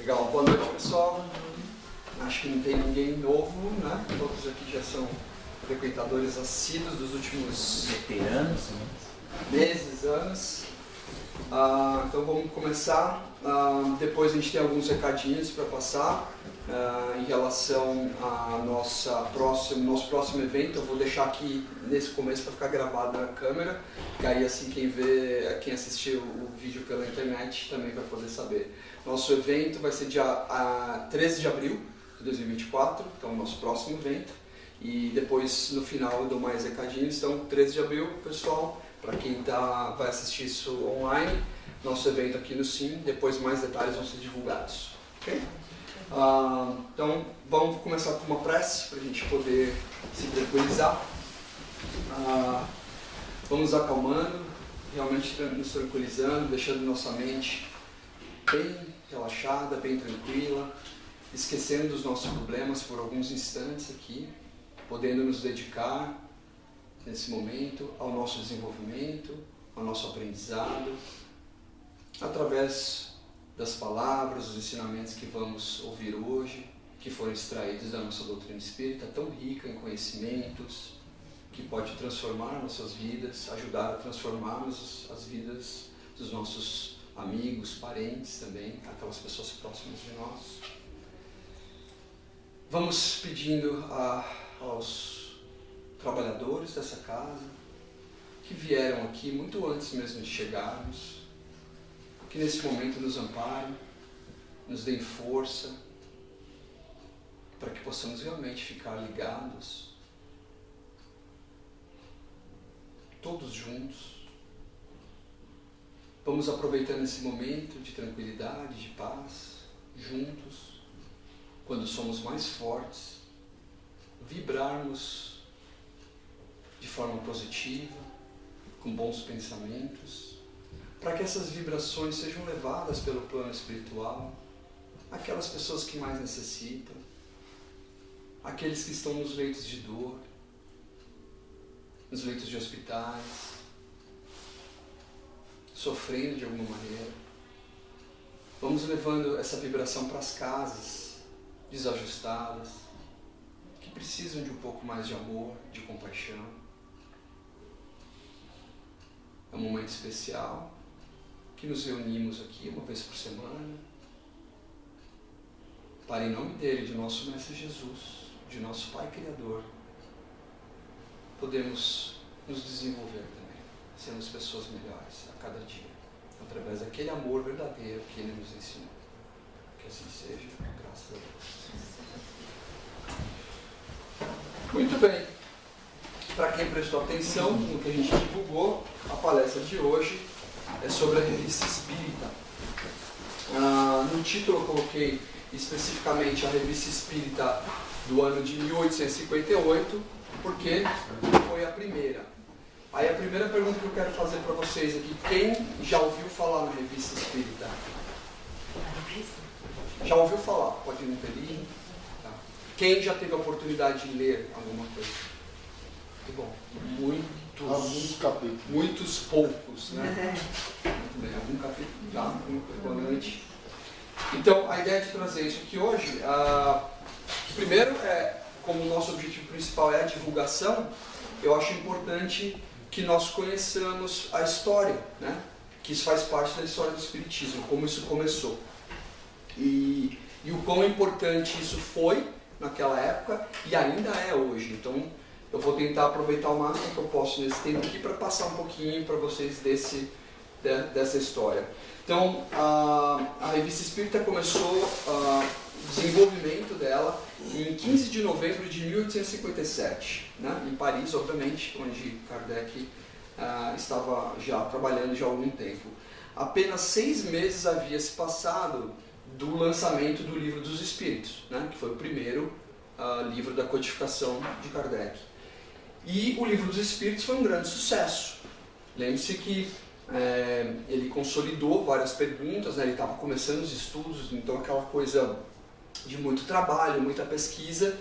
Legal, boa noite pessoal. Acho que não tem ninguém novo, né? Todos aqui já são frequentadores assíduos dos últimos meses, anos. Então vamos começar. Depois a gente tem alguns recadinhos para passar em relação ao nosso próximo evento. Eu vou deixar aqui nesse começo para ficar gravado na câmera, que aí assim quem assistiu o vídeo pela internet também vai poder saber. Nosso evento vai ser dia 13 de abril de 2024, então o nosso próximo evento. E depois no final eu dou mais recadinhos. Então 13 de abril, pessoal, para quem vai assistir isso online, nosso evento aqui no Sim, depois mais detalhes vão ser divulgados. Ok? Então vamos começar com uma prece para a gente poder se tranquilizar. Vamos acalmando, realmente nos tranquilizando, deixando nossa mente bem relaxada, bem tranquila, esquecendo dos nossos problemas por alguns instantes aqui, podendo nos dedicar nesse momento ao nosso desenvolvimento, ao nosso aprendizado, através das palavras, dos ensinamentos que vamos ouvir hoje, que foram extraídos da nossa doutrina espírita, tão rica em conhecimentos, que pode transformar nossas vidas, ajudar a transformarmos as vidas dos nossos amigos, parentes também, aquelas pessoas próximas de nós. Vamos pedindo aos trabalhadores dessa casa, que vieram aqui muito antes mesmo de chegarmos, que nesse momento nos amparem, nos deem força, para que possamos realmente ficar ligados, todos juntos. Vamos aproveitando esse momento de tranquilidade, de paz, juntos, quando somos mais fortes, vibrarmos de forma positiva, com bons pensamentos, para que essas vibrações sejam levadas pelo plano espiritual, aquelas pessoas que mais necessitam, aqueles que estão nos leitos de dor, nos leitos de hospitais, sofrendo de alguma maneira. Vamos levando essa vibração para as casas desajustadas, que precisam de um pouco mais de amor, de compaixão. É um momento especial, que nos reunimos aqui uma vez por semana, para, em nome dele, de nosso Mestre Jesus, de nosso Pai Criador, podemos nos desenvolver também, sermos pessoas melhores a cada dia, através daquele amor verdadeiro que ele nos ensinou. Que assim seja, graças a Deus. Muito bem. Para quem prestou atenção no que a gente divulgou, a palestra de hoje é sobre a Revista Espírita. No título eu coloquei especificamente a Revista Espírita do ano de 1858, porque foi a primeira. Aí a primeira pergunta que eu quero fazer para vocês aqui: quem já ouviu falar na Revista Espírita? Já ouviu falar? Pode ir no pelinho. Tá. Quem já teve a oportunidade de ler alguma coisa? Muito bom. Alguns capítulos. Muitos poucos, né? Muito bem, algum capítulo já, muito boa noite. Então, a ideia de trazer isso aqui hoje, primeiro, como o nosso objetivo principal é a divulgação, eu acho importante que nós conheçamos a história, né? Que isso faz parte da história do Espiritismo, como isso começou. E o quão importante isso foi naquela época e ainda é hoje. Então, eu vou tentar aproveitar o máximo que eu posso nesse tempo aqui para passar um pouquinho para vocês dessa história. Então, a Revista Espírita começou o desenvolvimento dela em 15 de novembro de 1857, né, em Paris, obviamente, onde Kardec estava já trabalhando já há algum tempo. Apenas 6 meses havia se passado do lançamento do Livro dos Espíritos, né, que foi o primeiro livro da codificação de Kardec. E o Livro dos Espíritos foi um grande sucesso. Lembre-se que ele consolidou várias perguntas, né? Ele estava começando os estudos, então aquela coisa de muito trabalho, muita pesquisa.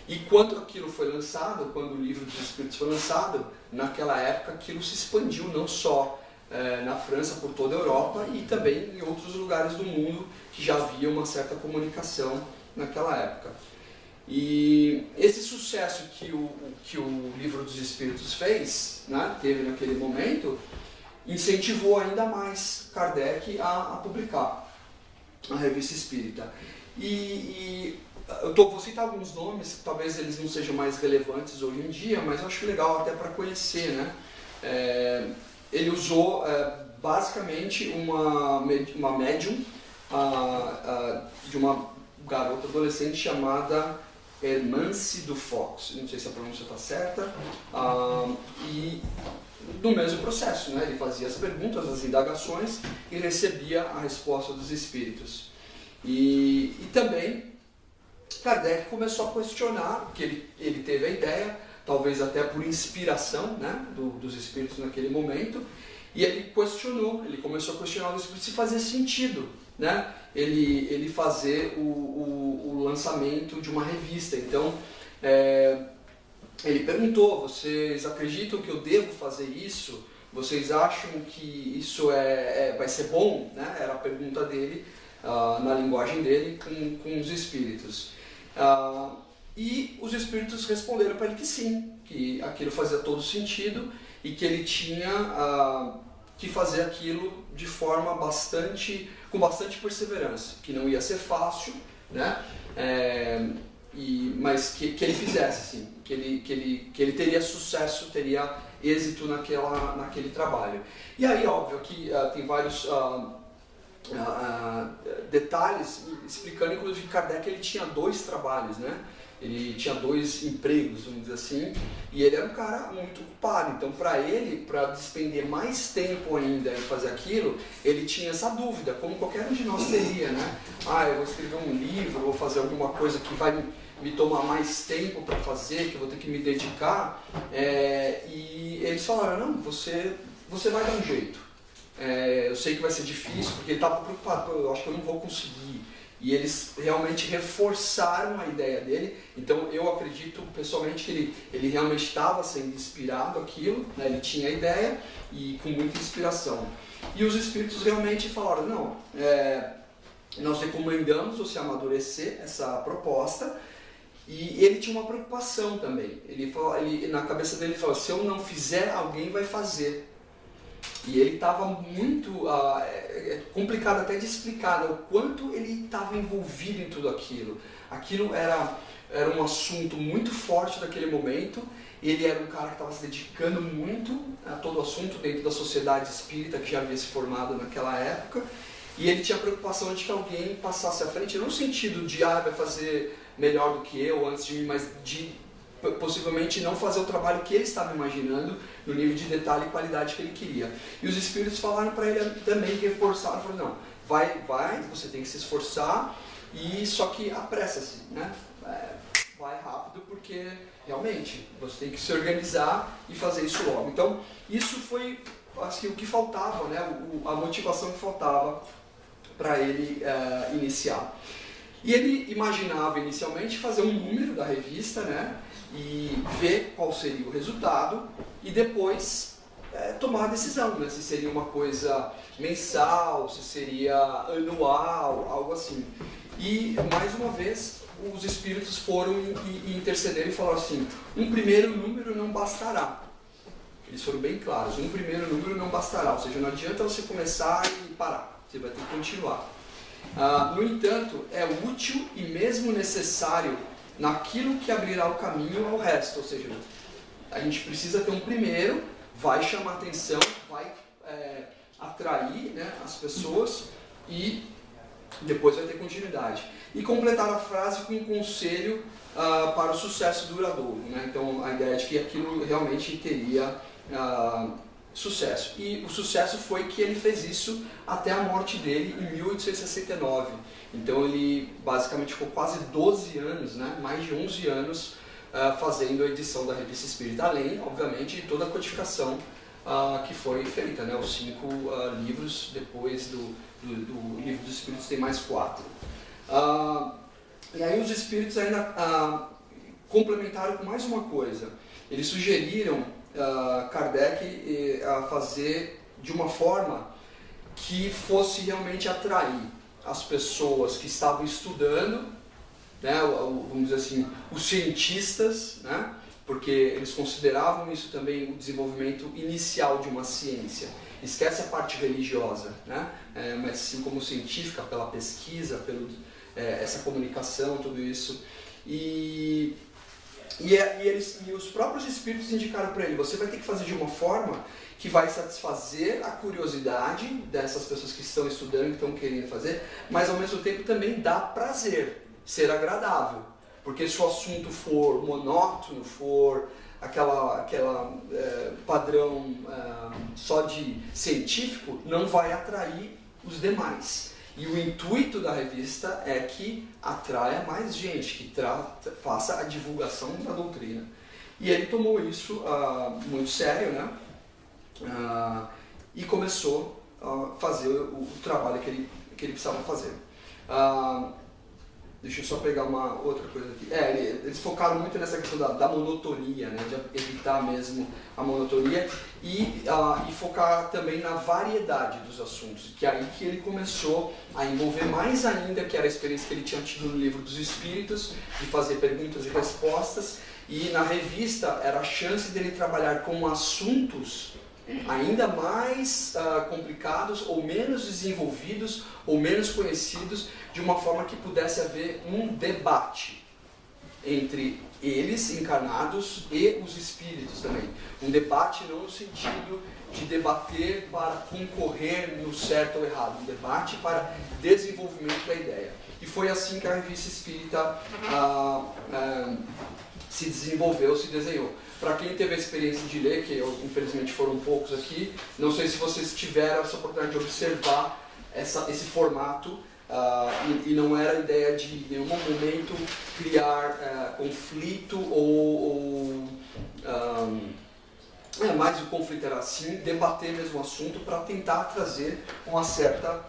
E quando aquilo foi lançado, quando o Livro dos Espíritos foi lançado, naquela época aquilo se expandiu não só na França, por toda a Europa e também em outros lugares do mundo que já havia uma certa comunicação naquela época. E esse sucesso que o Livro dos Espíritos fez, né, teve naquele momento, incentivou ainda mais Kardec a publicar a Revista Espírita. Vou citar alguns nomes, talvez eles não sejam mais relevantes hoje em dia, mas eu acho legal até para conhecer, né? Ele usou basicamente uma médium de uma garota adolescente chamada Hermance du Fox, não sei se a pronúncia está certa, e no mesmo processo, né? Ele fazia as perguntas, as indagações e recebia a resposta dos espíritos. E também Kardec começou a questionar, que ele teve a ideia, talvez até por inspiração, né, dos espíritos naquele momento, e ele começou a questionar os espíritos se fazia sentido, né, ele fazer o lançamento de uma revista. Então, ele perguntou: vocês acreditam que eu devo fazer isso? Vocês acham que isso vai ser bom? Né? Era a pergunta dele, na linguagem dele, com os espíritos. E os espíritos responderam para ele que sim, que aquilo fazia todo sentido e que ele tinha que fazer aquilo de forma com bastante perseverança, que não ia ser fácil, né? Mas que ele fizesse, assim, que ele teria sucesso, teria êxito naquele trabalho. E aí, óbvio, que tem vários detalhes explicando, inclusive, que Kardec ele tinha 2 trabalhos, né? Ele tinha 2 empregos, vamos dizer assim, e ele era um cara muito ocupado. Então, para despender mais tempo ainda em fazer aquilo, ele tinha essa dúvida, como qualquer um de nós teria, né? Eu vou escrever um livro, vou fazer alguma coisa que vai me tomar mais tempo para fazer, que eu vou ter que me dedicar. E eles falaram: não, você vai dar um jeito. Eu sei que vai ser difícil, porque ele estava preocupado: eu acho que eu não vou conseguir. E eles realmente reforçaram a ideia dele. Então eu acredito pessoalmente que ele realmente estava sendo inspirado aquilo, né? Ele tinha a ideia e com muita inspiração. E os espíritos realmente falaram: não, nós recomendamos você amadurecer essa proposta. E ele tinha uma preocupação também. Na cabeça dele ele falou: se eu não fizer, alguém vai fazer. E ele estava muito complicado até de explicar, né, o quanto ele estava envolvido em tudo aquilo. Aquilo era um assunto muito forte daquele momento. Ele era um cara que estava se dedicando muito a todo o assunto dentro da sociedade espírita que já havia se formado naquela época. E ele tinha a preocupação de que alguém passasse à frente, não no sentido de vai fazer melhor do que eu antes de mim, mas de possivelmente não fazer o trabalho que ele estava imaginando, no nível de detalhe e qualidade que ele queria. E os espíritos falaram para ele também, reforçaram, falaram: não, vai, você tem que se esforçar, e só que apressa-se, né? Vai rápido, porque realmente você tem que se organizar e fazer isso logo. Então, isso foi assim, o que faltava, né? A motivação que faltava para ele iniciar. E ele imaginava inicialmente fazer um número da revista, né? E ver qual seria o resultado e depois tomar a decisão, né? Se seria uma coisa mensal, se seria anual, algo assim. E mais uma vez os espíritos foram e intercederam e falaram assim: um primeiro número não bastará. Eles foram bem claros: um primeiro número não bastará, ou seja, não adianta você começar e parar, você vai ter que continuar. No entanto, é útil e mesmo necessário naquilo que abrirá o caminho ao resto, ou seja, a gente precisa ter um primeiro, vai chamar atenção, vai atrair, né, as pessoas e depois vai ter continuidade. E completar a frase com um conselho para o sucesso duradouro, né? Então a ideia é de que aquilo realmente teria sucesso. E o sucesso foi que ele fez isso até a morte dele em 1869. Então ele basicamente ficou quase 12 anos, né? Mais de 11 anos fazendo a edição da Revista Espírita, além, obviamente, de toda a codificação que foi feita, né? Os 5 livros, depois do Livro dos Espíritos tem mais 4. E aí os espíritos ainda complementaram com mais uma coisa. Eles sugeriram Kardec a fazer de uma forma que fosse realmente atrair as pessoas que estavam estudando, né, vamos dizer assim, os cientistas, né, porque eles consideravam isso também o desenvolvimento inicial de uma ciência. Esquece a parte religiosa, né, mas sim como científica, pela pesquisa, essa comunicação, tudo isso. E os próprios espíritos indicaram para ele, você vai ter que fazer de uma forma que vai satisfazer a curiosidade dessas pessoas que estão estudando, que estão querendo fazer, mas ao mesmo tempo também dá prazer, ser agradável. Porque se o assunto for monótono, for aquela padrão só de científico, não vai atrair os demais. E o intuito da revista é que atraia mais gente, que faça a divulgação da doutrina. E ele tomou isso muito sério, né? E começou a fazer o trabalho que ele precisava fazer. Deixa eu só pegar uma outra coisa aqui. Eles focaram muito nessa questão da monotonia, né? De evitar mesmo a monotonia e focar também na variedade dos assuntos. Que é aí que ele começou a envolver mais ainda, que era a experiência que ele tinha tido no Livro dos Espíritos, de fazer perguntas e respostas. E na revista era a chance dele trabalhar com assuntos ainda mais complicados ou menos desenvolvidos ou menos conhecidos, de uma forma que pudesse haver um debate entre eles encarnados e os espíritos também. Um debate não no sentido de debater para concorrer no certo ou errado, um debate para desenvolvimento da ideia. E foi assim que a revista espírita se desenvolveu, se desenhou. Para quem teve a experiência de ler, que infelizmente foram poucos aqui, não sei se vocês tiveram essa oportunidade de observar esse formato, e não era a ideia de em nenhum momento criar conflito mais o conflito era assim, debater mesmo o assunto para tentar trazer uma certa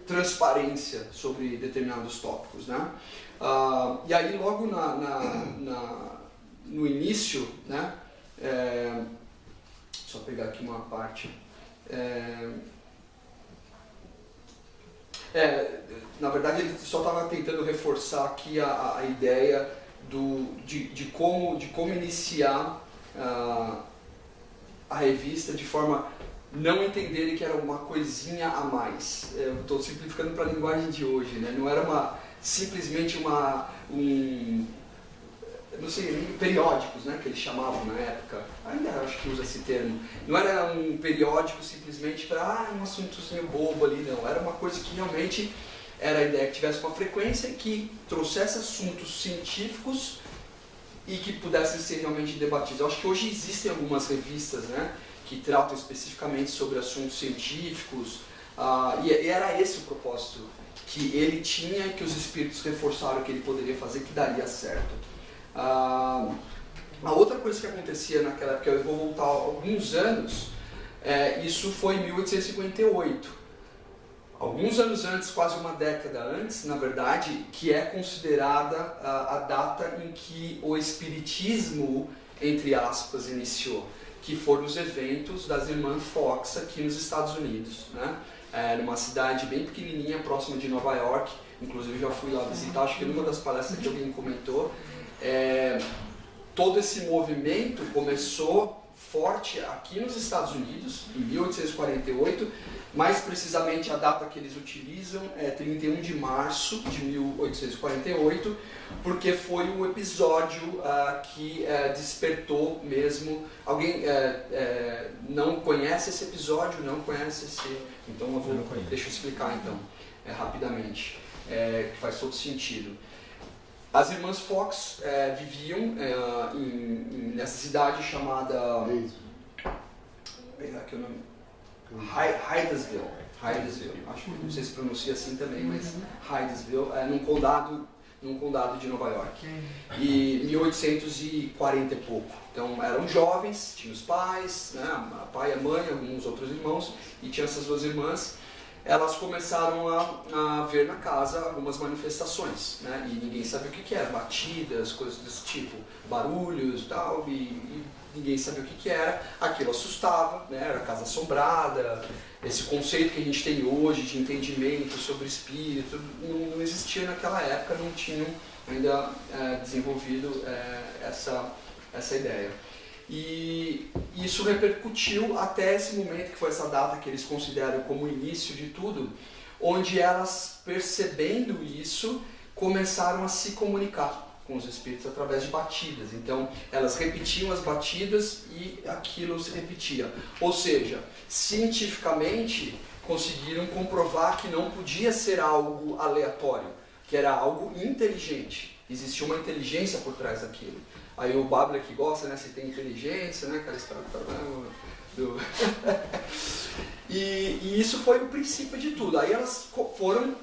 transparência sobre determinados tópicos, né? E aí logo no início, né, só pegar aqui uma parte, na verdade ele só estava tentando reforçar aqui a ideia de como iniciar a revista de forma não entenderem que era uma coisinha a mais. Eu estou simplificando para a linguagem de hoje, né? Não era simplesmente não sei, periódicos, né, que eles chamavam na época, ainda acho que usa esse termo. Não era um periódico simplesmente para um assuntozinho bobo ali, não. Era uma coisa que realmente era a ideia que tivesse uma frequência e que trouxesse assuntos científicos e que pudessem ser realmente debatidos. Eu acho que hoje existem algumas revistas, né, que tratam especificamente sobre assuntos científicos, e era esse o propósito que ele tinha e que os espíritos reforçaram que ele poderia fazer, que daria certo. A outra coisa que acontecia naquela época, eu vou voltar alguns anos, isso foi em 1858. Alguns anos antes, quase uma década antes, na verdade, que é considerada a data em que o espiritismo, entre aspas, iniciou, que foram os eventos das Irmãs Fox aqui nos Estados Unidos, né? Numa cidade bem pequenininha, próxima de Nova York, inclusive já fui lá visitar, acho que numa das palestras que alguém comentou. Todo esse movimento começou forte aqui nos Estados Unidos, em 1848, mais precisamente a data que eles utilizam é 31 de março de 1848, porque foi um episódio que despertou mesmo. Alguém não conhece esse episódio? Não conhece esse? Então deixa eu explicar então, rapidamente, que faz todo sentido. As Irmãs Fox viviam nessa cidade chamada... Vou pegar aqui o nome... Hydesville. Acho que não sei se pronuncia assim também, mas Hydesville, num condado de Nova York. E 1840 e pouco. Então eram jovens, tinham os pais, né, a pai e a mãe, alguns outros irmãos, e tinha essas duas irmãs. Elas começaram a ver na casa algumas manifestações, né? E ninguém sabia o que era, batidas, coisas desse tipo, barulhos e tal, e ninguém sabia o que era, aquilo assustava, né? Era casa assombrada, esse conceito que a gente tem hoje de entendimento sobre espírito não existia naquela época, não tinham ainda desenvolvido essa ideia. E isso repercutiu até esse momento, que foi essa data que eles consideram como o início de tudo, onde elas, percebendo isso, começaram a se comunicar com os espíritos através de batidas. Então, elas repetiam as batidas e aquilo se repetia. Ou seja, cientificamente, conseguiram comprovar que não podia ser algo aleatório, que era algo inteligente. Existia uma inteligência por trás daquilo. Aí o Babler que gosta, né, se tem inteligência, né, aquela história do... e isso foi o princípio de tudo. Aí elas foram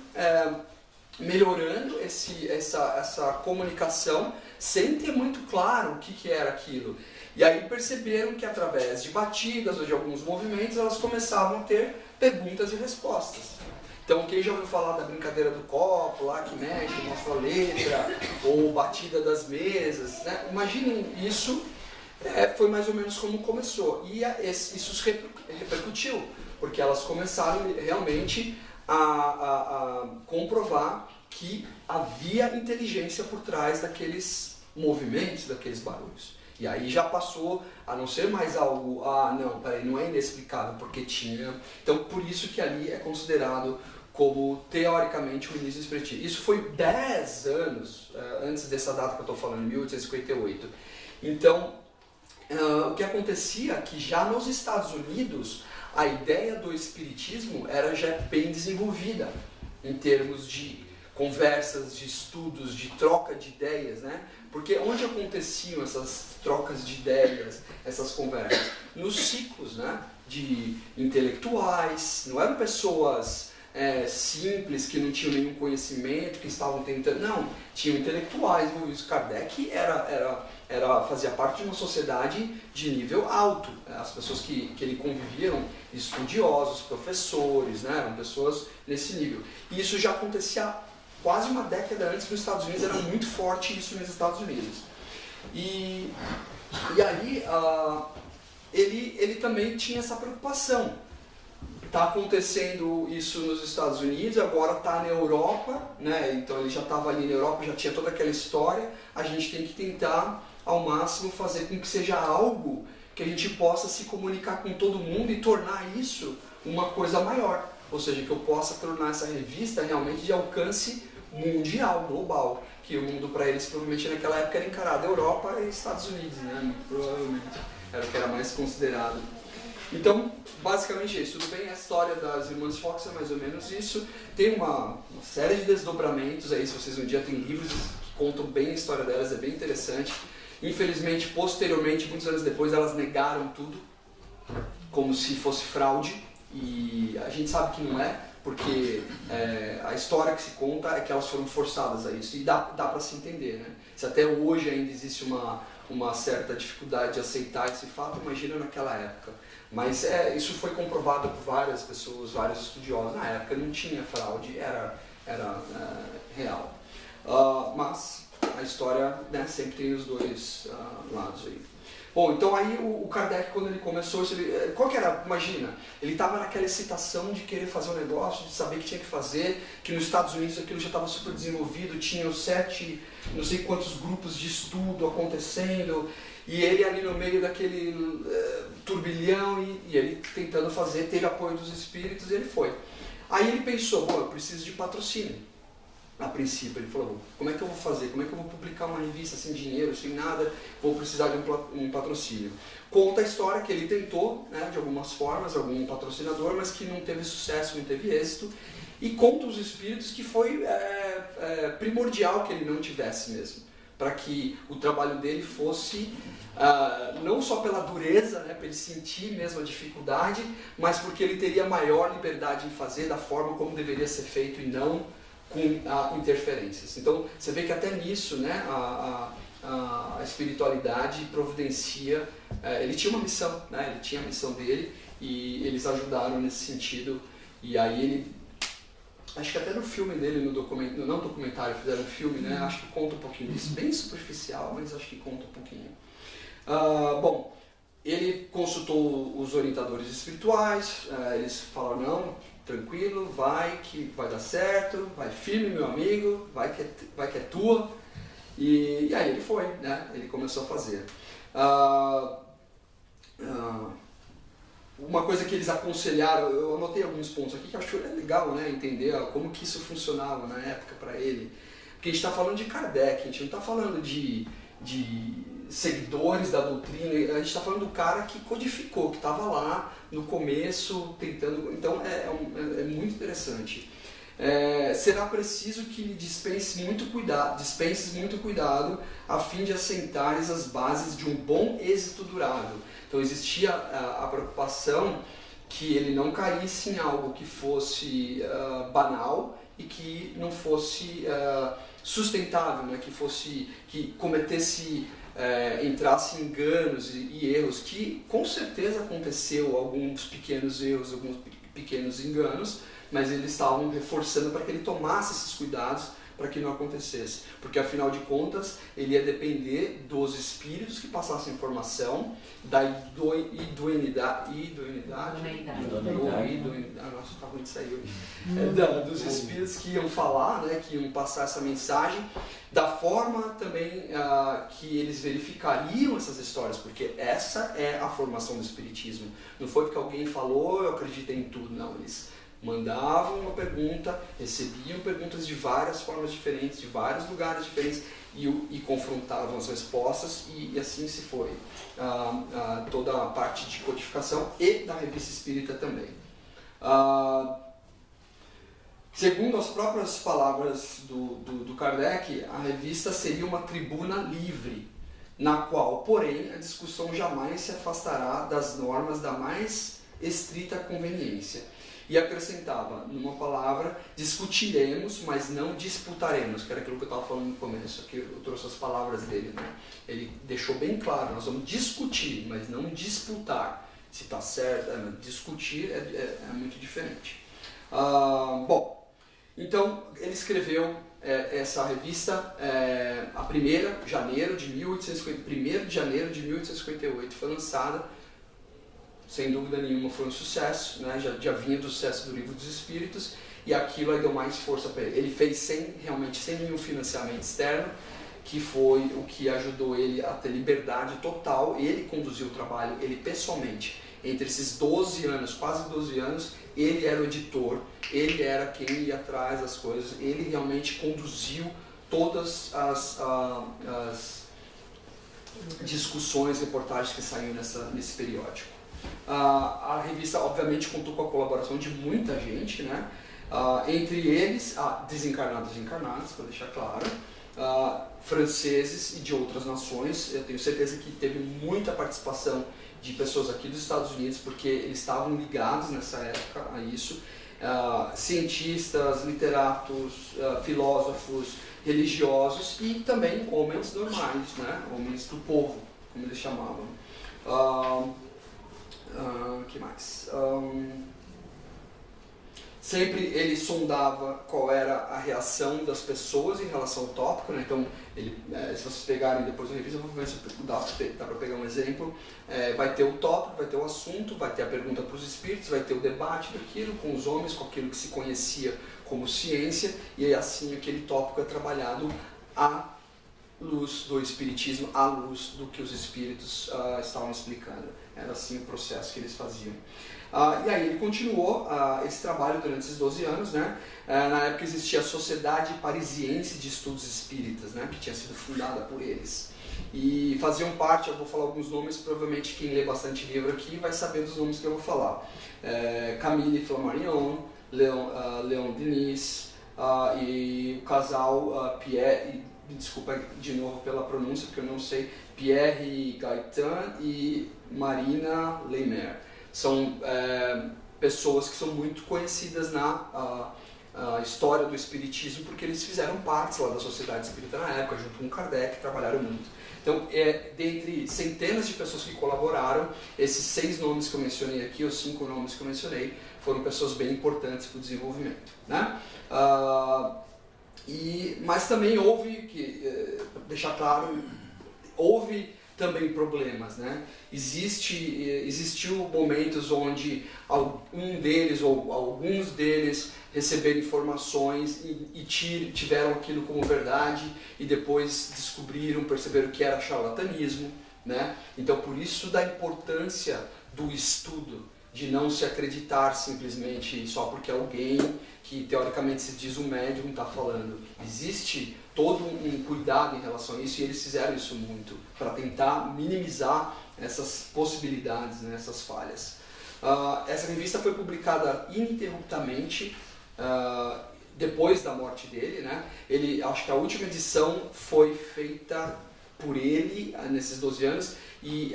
melhorando essa comunicação sem ter muito claro o que era aquilo. E aí perceberam que através de batidas ou de alguns movimentos elas começavam a ter perguntas e respostas. Então, quem já ouviu falar da brincadeira do copo, lá que mexe, mostra a letra, ou batida das mesas, né? Imaginem isso, foi mais ou menos como começou. E isso repercutiu, porque elas começaram realmente a comprovar que havia inteligência por trás daqueles movimentos, daqueles barulhos. E aí já passou a não ser mais algo, não, peraí, não é inexplicável, porque tinha... Então, por isso que ali é considerado como, teoricamente, o início do espiritismo. Isso foi 10 anos antes dessa data que eu estou falando, 1858. Então, o que acontecia é que já nos Estados Unidos, a ideia do espiritismo era já bem desenvolvida, em termos de conversas, de estudos, de troca de ideias, né? Porque onde aconteciam essas trocas de ideias, essas conversas? Nos ciclos, né? De intelectuais, não eram pessoas simples, que não tinham nenhum conhecimento, que estavam tentando... Não, tinham intelectuais envolvidos. Kardec fazia parte de uma sociedade de nível alto. As pessoas que ele conviviam, estudiosos, professores, né? Eram pessoas nesse nível. E isso já acontecia quase uma década antes nos Estados Unidos, era muito forte isso nos Estados Unidos. E aí ele também tinha essa preocupação. Está acontecendo isso nos Estados Unidos, agora está na Europa, né? Então ele já estava ali na Europa, já tinha toda aquela história. A gente tem que tentar ao máximo fazer com que seja algo que a gente possa se comunicar com todo mundo e tornar isso uma coisa maior. Ou seja, que eu possa tornar essa revista realmente de alcance mundial, global. Que o mundo para eles provavelmente naquela época era encarado Europa e Estados Unidos, né? Provavelmente era o que era mais considerado. Então, basicamente é isso. Tudo bem, a história das Irmãs Fox é mais ou menos isso. Tem uma série de desdobramentos aí, se vocês um dia tem livros que contam bem a história delas, é bem interessante. Infelizmente, posteriormente, muitos anos depois, elas negaram tudo, como se fosse fraude. E a gente sabe que não é, porque a história que se conta é que elas foram forçadas a isso. E dá para se entender, né? Se até hoje ainda existe uma certa dificuldade de aceitar esse fato, imagina naquela época. Mas isso foi comprovado por várias pessoas, vários estudiosos. Na época não tinha fraude, era real. Mas a história, né, sempre tem os dois lados aí. Bom, então aí o Kardec, quando ele começou, qual que era? Imagina, ele estava naquela excitação de querer fazer um negócio, de saber que tinha que fazer, que nos Estados Unidos aquilo já estava super desenvolvido, tinha os 7, não sei quantos grupos de estudo acontecendo, e ele ali no meio daquele turbilhão, e ele tentando fazer, teve apoio dos espíritos e ele foi. Aí ele pensou, bom, eu preciso de patrocínio. A princípio, ele falou, como é que eu vou fazer? Como é que eu vou publicar uma revista sem dinheiro, sem nada? Vou precisar de um patrocínio. Conta a história que ele tentou, né, de algumas formas, algum patrocinador, mas que não teve sucesso, não teve êxito. E conta os espíritos que foi primordial que ele não tivesse mesmo, para que o trabalho dele fosse, não só pela dureza, né, para ele sentir mesmo a dificuldade, mas porque ele teria maior liberdade em fazer da forma como deveria ser feito e não com interferências. Então, você vê que até nisso, né, a espiritualidade providencia, ele tinha uma missão, né, ele tinha a missão dele, e eles ajudaram nesse sentido, e aí ele, acho que até no filme dele, no documentário, fizeram um filme, né, acho que conta um pouquinho disso, bem superficial, mas acho que conta um pouquinho. Bom, ele consultou os orientadores espirituais, eles falaram, não, tranquilo, vai que vai dar certo, vai firme, meu amigo, vai que é tua. E aí ele foi, né? Ele começou a fazer. Uma coisa que eles aconselharam, eu anotei alguns pontos aqui que eu acho legal, né, entender como que isso funcionava na época para ele. Porque a gente está falando de Kardec, a gente não está falando de seguidores da doutrina, a gente está falando do cara que codificou, que estava lá no começo tentando. Então é muito interessante. Será preciso que lhe dispenses muito cuidado a fim de assentares as bases de um bom êxito durável. Então existia a preocupação que ele não caísse em algo que fosse banal e que não fosse sustentável, né? Que cometesse, entrasse em enganos e erros, que com certeza aconteceu alguns pequenos erros, alguns pequenos enganos, mas eles estavam reforçando para que ele tomasse esses cuidados para que não acontecesse, porque afinal de contas ele ia depender dos espíritos que passassem informação, da idoneidade, nossa, tá ruim de sair hoje, dos espíritos que iam falar, né, que iam passar essa mensagem, da forma também que eles verificariam essas histórias, porque essa é a formação do espiritismo. Não foi porque alguém falou, eu acreditei em tudo, não, eles mandavam uma pergunta, recebiam perguntas de várias formas diferentes, de vários lugares diferentes, e confrontavam as respostas, e assim se foi toda a parte de codificação e da revista espírita também. Segundo as próprias palavras do Kardec, a revista seria uma tribuna livre, na qual, porém, a discussão jamais se afastará das normas da mais estrita conveniência. E acrescentava, numa palavra, discutiremos, mas não disputaremos, que era aquilo que eu estava falando no começo, que eu trouxe as palavras dele, né? Ele deixou bem claro, nós vamos discutir, mas não disputar. Se está certo, discutir é muito diferente. Bom, então ele escreveu essa revista, a 1º de janeiro de 1858, foi lançada. Sem dúvida nenhuma foi um sucesso, né? já vinha do sucesso do Livro dos Espíritos, e aquilo aí deu mais força para ele. Ele fez realmente sem nenhum financiamento externo, que foi o que ajudou ele a ter liberdade total. Ele conduziu o trabalho, ele pessoalmente. Entre esses 12 anos, quase 12 anos, ele era o editor, ele era quem ia atrás das coisas, ele realmente conduziu todas as discussões, reportagens que saíram nesse periódico. A revista obviamente contou com a colaboração de muita gente, né? Entre eles desencarnados e encarnados, para deixar claro, franceses e de outras nações. Eu tenho certeza que teve muita participação de pessoas aqui dos Estados Unidos, porque eles estavam ligados nessa época a isso, cientistas, literatos, filósofos, religiosos e também homens normais, né? Homens do povo, como eles chamavam. Que mais? Sempre ele sondava qual era a reação das pessoas em relação ao tópico, né? Então, se vocês pegarem depois a revista, eu vou ver se dá para pegar um exemplo. Vai ter o tópico, vai ter o assunto, vai ter a pergunta para os espíritos, vai ter o debate daquilo com os homens, com aquilo que se conhecia como ciência, e aí assim aquele tópico é trabalhado à luz do espiritismo, à luz do que os espíritos estavam explicando. Era assim o processo que eles faziam. E aí ele continuou esse trabalho durante esses 12 anos, né? Na época existia a Sociedade Parisiense de Estudos Espíritas, né? Que tinha sido fundada por eles. E faziam parte, eu vou falar alguns nomes, provavelmente quem lê bastante livro aqui vai saber dos nomes que eu vou falar. Camille Flammarion, Leon Denis, e o casal Pierre, desculpa de novo pela pronúncia, porque eu não sei, Pierre Gaetan e Marina Leimer. São pessoas que são muito conhecidas na história do espiritismo, porque eles fizeram parte lá da Sociedade Espírita na época, junto com Kardec, trabalharam muito. Então, dentre centenas de pessoas que colaboraram, esses 6 nomes que eu mencionei aqui, os 5 nomes que eu mencionei, foram pessoas bem importantes para o desenvolvimento, né? Mas também houve, deixar claro, houve também problemas, né? Existiu momentos onde um deles ou alguns deles receberam informações e tiveram aquilo como verdade e depois perceberam que era charlatanismo, né? Então por isso da importância do estudo, de não se acreditar simplesmente só porque alguém que teoricamente se diz um médium está falando. Existe todo um cuidado em relação a isso e eles fizeram isso muito para tentar minimizar essas possibilidades, né, essas falhas. Essa revista foi publicada ininterruptamente depois da morte dele, né? Acho que a última edição foi feita por ele nesses 12 anos e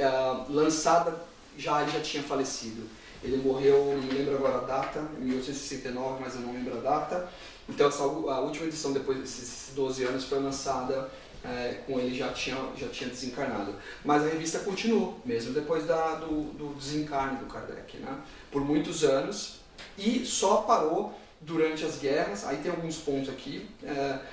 lançada ele já tinha falecido. Ele morreu, não me lembro agora a data, em 1869, mas eu não lembro a data. Então a última edição depois desses 12 anos foi lançada com ele já tinha desencarnado. Mas a revista continuou, mesmo depois do desencarne do Kardec, né? Por muitos anos, e só parou durante as guerras. Aí tem alguns pontos aqui,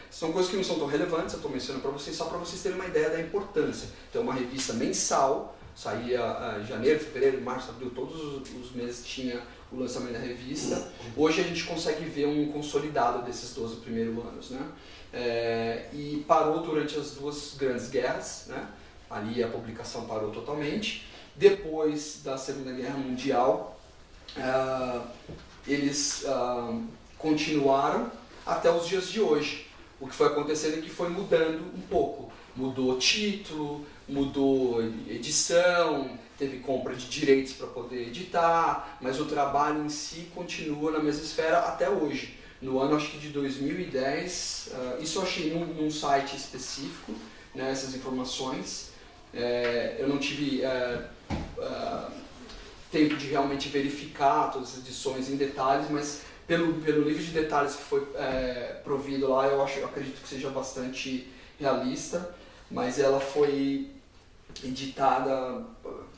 são coisas que não são tão relevantes, eu estou mencionando para vocês, só para vocês terem uma ideia da importância. Então uma revista mensal, saía janeiro, fevereiro, março, abril, todos os meses tinha o lançamento da revista. Hoje a gente consegue ver um consolidado desses 12 primeiros anos, né? E parou durante as duas grandes guerras, né? Ali a publicação parou totalmente. Depois da Segunda Guerra Mundial, eles continuaram até os dias de hoje. O que foi acontecendo é que foi mudando um pouco. Mudou título, mudou edição, teve compra de direitos para poder editar, mas o trabalho em si continua na mesma esfera até hoje. No ano, acho que de 2010, isso eu achei num site específico, né, essas informações. Eu não tive tempo de realmente verificar todas as edições em detalhes, mas pelo nível de detalhes que foi provido lá, eu acredito que seja bastante realista, mas ela foi editada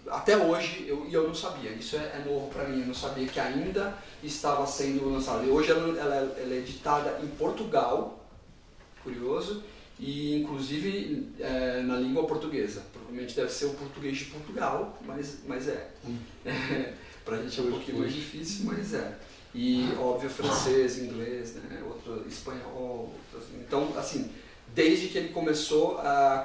até hoje e eu não sabia, isso é novo para mim, eu não sabia que ainda estava sendo lançada. E hoje ela é editada em Portugal, curioso, e inclusive na língua portuguesa. Provavelmente deve ser o português de Portugal, mas é. Pra gente é um pouquinho mais difícil, mas é. E óbvio francês, inglês, né, outro espanhol, então assim, desde que ele começou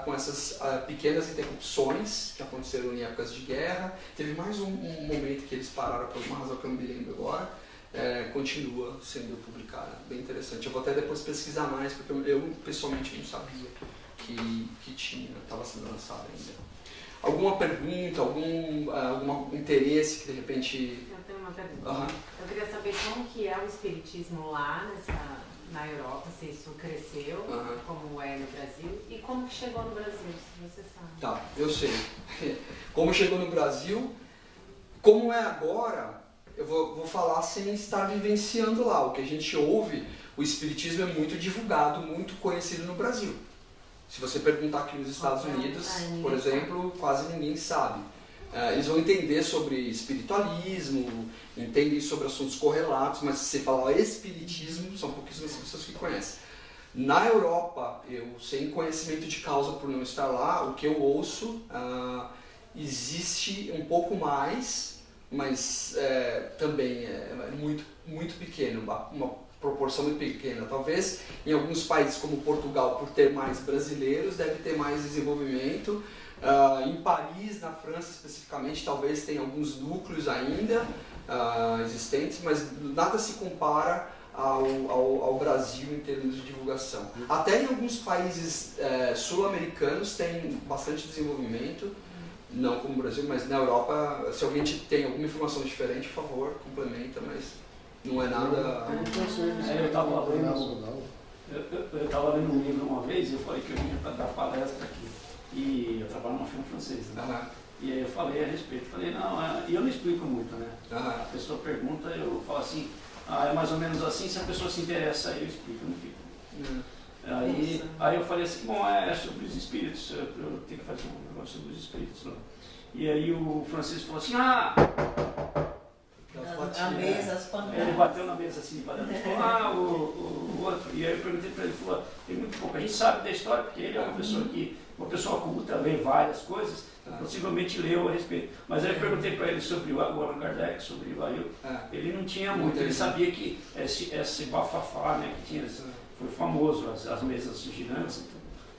com essas pequenas interrupções que aconteceram em épocas de guerra, teve mais um momento que eles pararam por uma razão que eu não me lembro agora, continua sendo publicada. Bem interessante. Eu vou até depois pesquisar mais, porque eu pessoalmente não sabia que estava sendo lançado ainda. Alguma pergunta, algum interesse que de repente... Eu tenho uma pergunta. Eu queria saber como que é o espiritismo lá na Europa, se isso cresceu, como é no Brasil, e como que chegou no Brasil, se você sabe. Tá, eu sei. Como chegou no Brasil, como é agora, eu vou falar sem estar vivenciando lá. O que a gente ouve, o espiritismo é muito divulgado, muito conhecido no Brasil. Se você perguntar aqui nos Estados Unidos, por exemplo, quase ninguém sabe. Eles vão entender sobre espiritualismo, entendem sobre assuntos correlatos, mas se você falar espiritismo, são pouquíssimas pessoas que conhecem. Na Europa, eu sem conhecimento de causa por não estar lá, o que eu ouço, existe um pouco mais, mas também é muito, muito pequeno, uma proporção muito pequena. Talvez em alguns países como Portugal, por ter mais brasileiros, deve ter mais desenvolvimento. Em Paris, na França especificamente, talvez tenha alguns núcleos ainda existentes, mas nada se compara ao Brasil em termos de divulgação. Até em alguns países sul-americanos tem bastante desenvolvimento, não como o Brasil, mas na Europa, se alguém tem alguma informação diferente, por favor, complementa, mas não é nada... Eu estava lendo um livro uma vez e eu falei que eu vinha para dar palestra aqui. E eu trabalho numa firma francesa, né? E aí eu falei a respeito, falei, e eu não explico muito, né? A pessoa pergunta, eu falo assim, é mais ou menos assim, se a pessoa se interessa, aí eu explico, eu não fico. Aí eu falei assim, bom, é sobre os espíritos, eu tenho que fazer um negócio sobre os espíritos lá. E aí o Francisco falou assim, a mesa, as pancadas. Ele bateu na mesa assim, ele falou, o outro. E aí eu perguntei para ele, ele falou, muito pouco. A gente sabe da história, porque ele é uma pessoa culta, lê várias coisas, possivelmente leu a respeito. Mas aí eu perguntei para ele sobre o Allan Kardec, sobre o Ailton, ele não tinha muito, ele sabia que esse bafafá, né, que tinha, foi famoso, as mesas girantes,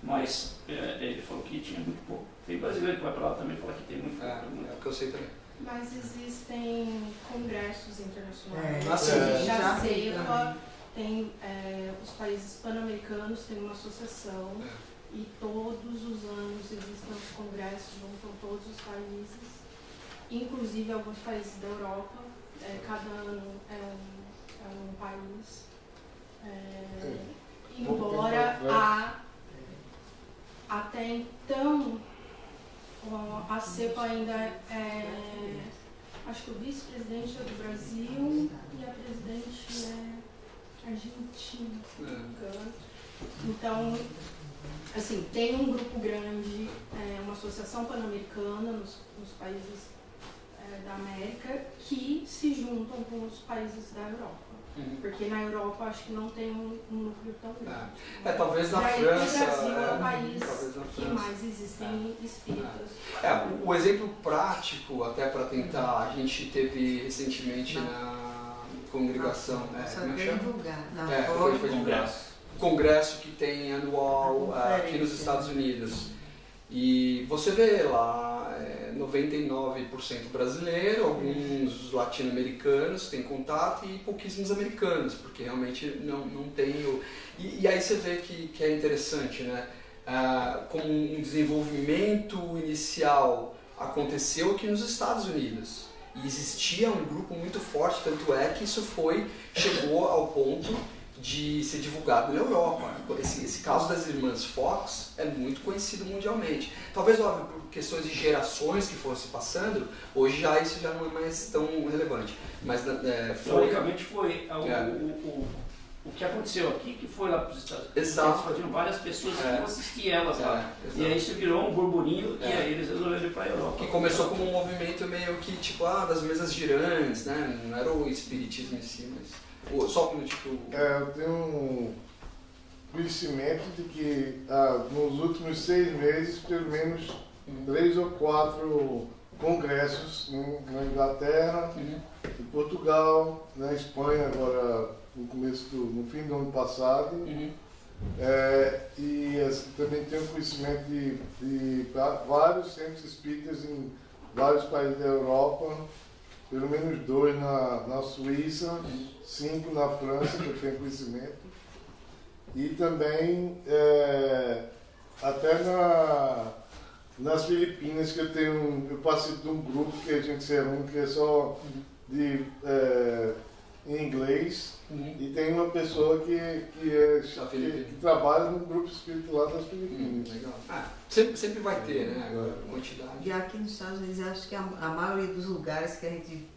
mas ele falou que tinha muito pouco. Tem brasileiro que vai para lá também e fala que tem muito pouco. É o que eu sei também. Mas existem congressos internacionais. Já CEPA, tem os países pan-americanos têm uma associação e todos os anos existem os congressos, juntam todos os países, inclusive alguns países da Europa, cada ano é um país. Embora até então a CEPA ainda acho que o vice-presidente é do Brasil e a presidente é argentina, se não me engano. Então, assim, tem um grupo grande, uma associação pan-americana nos países da América que se juntam com os países da Europa. Porque na Europa acho que não tem um núcleo tão grande. Talvez na França. O Brasil é o país que mais existem espíritas. O exemplo prático, até para tentar, a gente teve recentemente na congregação. Só quer divulgar. Congresso que tem anual aqui nos Estados Unidos. E você vê lá 99% brasileiro, alguns latino-americanos têm contato e pouquíssimos americanos, porque realmente não tem E aí você vê que é interessante, né? Como um desenvolvimento inicial aconteceu aqui nos Estados Unidos. E existia um grupo muito forte, tanto é que isso chegou ao ponto de ser divulgado na Europa. Esse caso das irmãs Fox é muito conhecido mundialmente. Talvez, óbvio, por questões de gerações que foram se passando, hoje isso já não é mais tão relevante. Mas teoricamente foi o que aconteceu aqui, que foi lá para os Estados Unidos. Exato. Eles faziam várias pessoas que iam assistir elas lá. E aí isso virou um burburinho e aí eles resolveram ir para a Europa. Que começou como um movimento meio que tipo das mesas girantes, né? Não era o espiritismo em si, mas só um tipo. Eu tenho um conhecimento de que nos últimos 6 meses, pelo menos 3 ou 4 congressos na Inglaterra, em Portugal, na Espanha agora no fim do ano passado, e também tenho conhecimento de vários centros espíritas em vários países da Europa, pelo menos 2 na Suíça, 5 na França, que eu tenho conhecimento, e também até nas Filipinas, que eu participo de um grupo que a gente se reúne, que é só em inglês, e tem uma pessoa que trabalha no grupo espírita lá das Filipinas. Legal. Sempre vai ter, né? Agora, quantidade. E aqui nos Estados Unidos, acho que a maioria dos lugares que a gente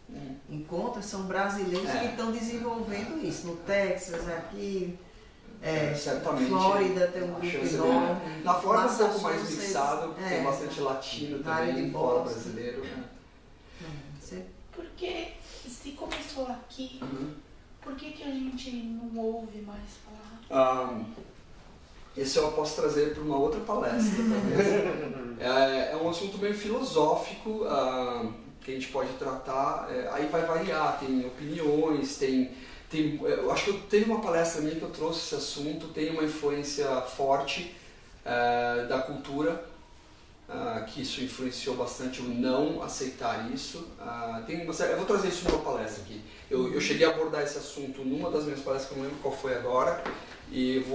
encontra são brasileiros que estão desenvolvendo isso. No Texas, aqui, Flórida tem um grupo enorme. Na Flórida é um pouco mais mixado, tem bastante latino também, fora brasileiro. Né? Porque se começou aqui, por que a gente não ouve mais falar? Esse eu posso trazer para uma outra palestra, talvez. É um assunto meio filosófico que a gente pode tratar. Aí vai variar, tem opiniões, eu acho que teve uma palestra minha que eu trouxe esse assunto, tem uma influência forte da cultura, que isso influenciou bastante o não aceitar isso. Eu vou trazer isso numa palestra aqui. Eu cheguei a abordar esse assunto numa das minhas palestras, que eu não lembro qual foi agora, e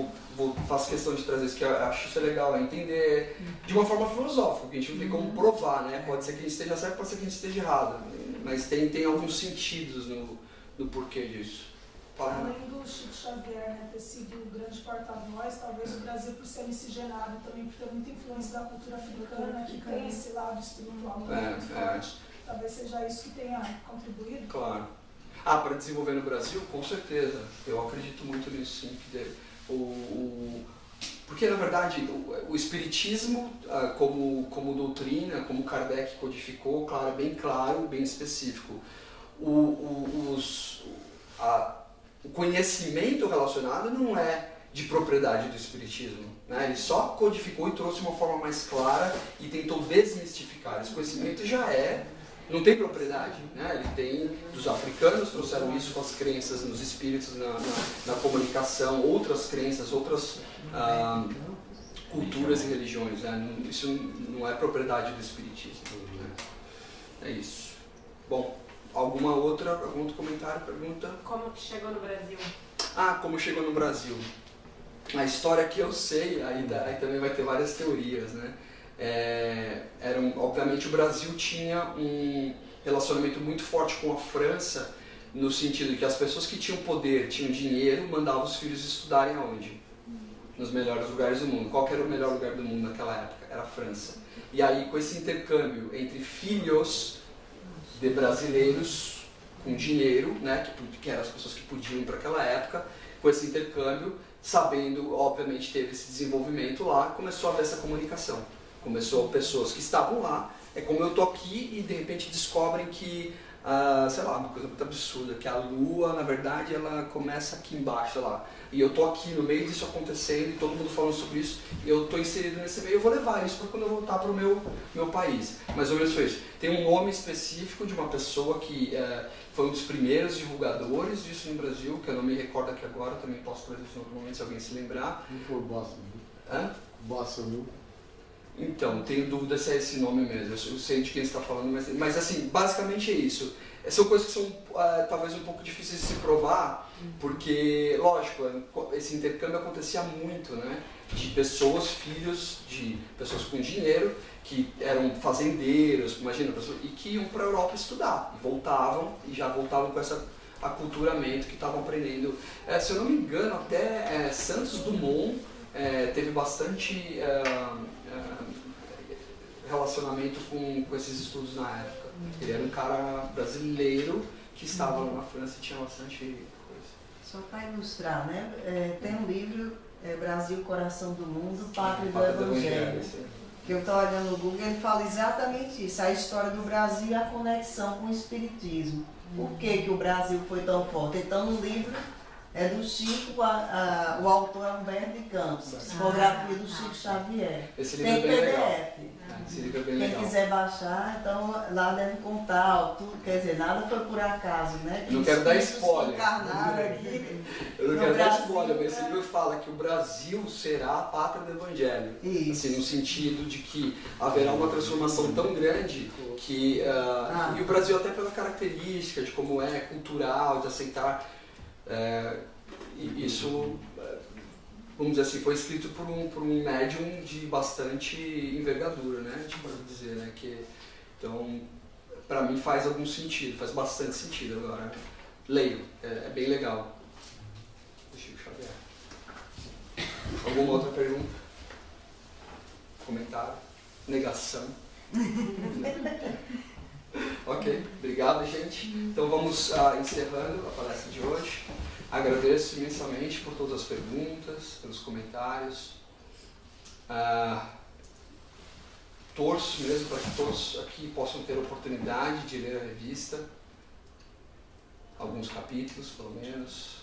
faço questão de trazer isso, que eu acho isso legal, entender de uma forma filosófica, porque a gente não tem como provar, né? Pode ser que a gente esteja certo, pode ser que a gente esteja errado, mas tem alguns sentidos no porquê disso. Além do Chico Xavier ter sido o grande porta-voz, talvez o Brasil, por ser miscigenado também, por ter muita influência da cultura africana, que tem esse lado espiritual muito forte, talvez seja isso que tenha contribuído. Claro. Para desenvolver no Brasil, com certeza. Eu acredito muito nisso, sim. Porque, na verdade, o espiritismo, como doutrina, como Kardec codificou, claro, é bem claro, bem específico. O conhecimento relacionado não é de propriedade do espiritismo, né? Ele só codificou e trouxe uma forma mais clara e tentou desmistificar. Esse conhecimento já não tem propriedade, né? Ele tem, dos africanos trouxeram isso com as crenças nos espíritos, na comunicação, outras crenças, outras culturas e religiões, né? Isso não é propriedade do espiritismo, né? É isso. Bom, algum outro comentário, pergunta? Como que chegou no Brasil? Como chegou no Brasil. A história que eu sei, aí também vai ter várias teorias, né? Obviamente o Brasil tinha um relacionamento muito forte com a França, no sentido que as pessoas que tinham poder, tinham dinheiro, mandavam os filhos estudarem aonde? Nos melhores lugares do mundo. Qual que era o melhor lugar do mundo naquela época? Era a França. E aí, com esse intercâmbio entre filhos de brasileiros com dinheiro, né, que eram as pessoas que podiam ir para aquela época, com esse intercâmbio, sabendo, obviamente, teve esse desenvolvimento lá, começou a haver essa comunicação. Começou pessoas que estavam lá, é como eu tô aqui e de repente descobrem que, sei lá, uma coisa muito absurda, que a Lua, na verdade, ela começa aqui embaixo, sei lá. E eu tô aqui no meio disso acontecendo, e todo mundo falando sobre isso, e eu tô inserido nesse meio, eu vou levar isso para quando eu voltar para o meu país. Mais ou menos foi isso. Tem um nome específico de uma pessoa que foi um dos primeiros divulgadores disso no Brasil, que eu não me recordo aqui agora, também posso trazer isso em outro momento se alguém se lembrar. Não foi Bossa, Hã? Bossa, viu? Então, tenho dúvida se é esse nome mesmo, eu sei de quem você está falando, mas assim, basicamente é isso. São coisas que são talvez um pouco difíceis de se provar, porque, lógico, esse intercâmbio acontecia muito, né? De pessoas, filhos de pessoas com dinheiro, que eram fazendeiros, imagina, e que iam para a Europa estudar, e já voltavam com esse aculturamento que estavam aprendendo. Se eu não me engano, até Santos Dumont teve bastante relacionamento com esses estudos na época. Ele era um cara brasileiro que estava lá na França e tinha bastante coisa. Só para ilustrar, né? Tem um livro, Brasil, Coração do Mundo, Pátria do Evangelho, que eu estou olhando no Google, ele fala exatamente isso, a história do Brasil e a conexão com o Espiritismo. Por que o Brasil foi tão forte? Então, no livro é do Chico, o autor é Humberto de Campos, psicografia do Chico Xavier. Esse livro tem é bem PDF. legal. Esse livro é bem Quem legal. quiser baixar, então lá deve contar tudo, quer dizer, nada foi por acaso, né? Eu não quero dar spoiler. Eu não quero dar spoiler, mas esse livro fala que o Brasil será a pátria do Evangelho. Isso. Assim, no sentido de que haverá uma transformação tão grande que... E o Brasil até pela característica de como é cultural, de aceitar... isso, vamos dizer assim, foi escrito por um médium de bastante envergadura, né? Tipo, dizer, né? Então, para mim faz algum sentido, faz bastante sentido agora. Leio, é bem legal. Deixa eu Xavier. Alguma outra pergunta? Comentário? Negação? Ok, obrigado, gente. Então vamos encerrando a palestra de hoje. Agradeço imensamente por todas as perguntas, pelos comentários. Torço mesmo para que todos aqui possam ter a oportunidade de ler a revista, alguns capítulos pelo menos,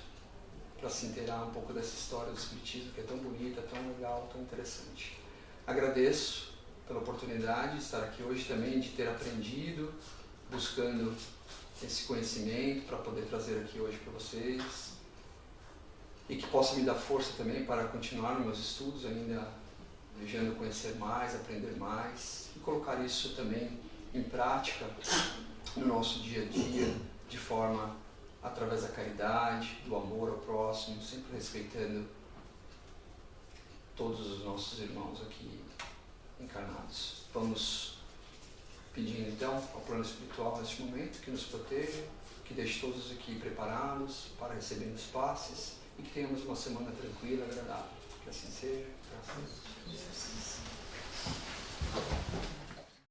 para se inteirar um pouco dessa história do Espiritismo, que é tão bonita, tão legal, tão interessante. Agradeço pela oportunidade de estar aqui hoje também, de ter aprendido, buscando esse conhecimento para poder trazer aqui hoje para vocês, e que possa me dar força também para continuar nos meus estudos, ainda desejando conhecer mais, aprender mais, e colocar isso também em prática no nosso dia a dia, de forma através da caridade, do amor ao próximo, sempre respeitando todos os nossos irmãos aqui encarnados. Vamos pedindo então ao plano espiritual neste momento que nos proteja, que deixe todos aqui preparados para receber os passes e que tenhamos uma semana tranquila e agradável. Que assim seja. Graças a Deus.